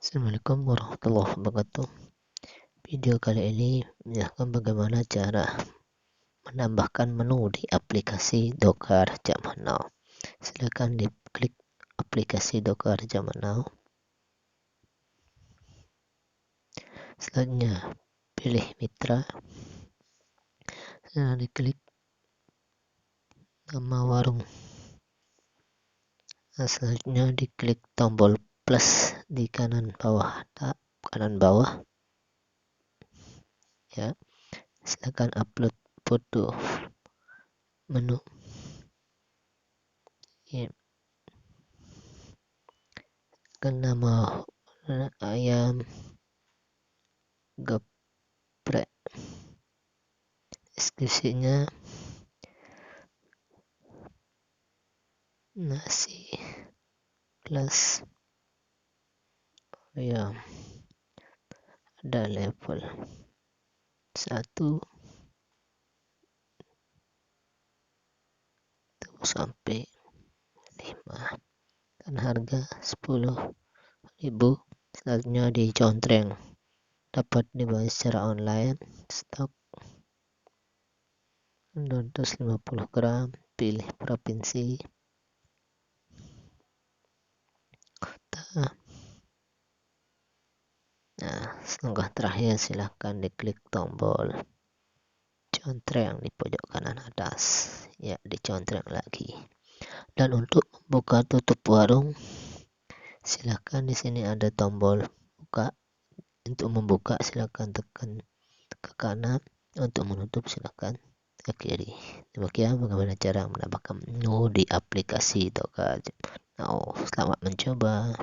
Assalamualaikum warahmatullahi wabarakatuh. Video kali ini menjelaskan bagaimana cara menambahkan menu di aplikasi Docker zaman now. Silakan diklik aplikasi Docker zaman now. Selanjutnya pilih mitra. Selanjutnya diklik nama warung. Selanjutnya diklik tombol plus di kanan bawah. Ya, silakan upload foto menu. Ya. Nama ayam geprek, deskripsinya nasi kelas ayam, ada level 1 sampai 5 dan harga 10.000. Selanjutnya dicontreng, dapat dibayar secara online. Stok 250 gram. Pilih provinsi, kota. Nah, langkah terakhir silahkan diklik tombol contreng di pojok kanan atas. Ya, dicontreng lagi. Dan untuk buka tutup warung, silahkan di sini ada tombol buka. Untuk membuka silahkan tekan ke kanan, untuk menutup silahkan ke kiri. Demikian bagaimana cara menambahkan menu di aplikasi Docker. Selamat mencoba.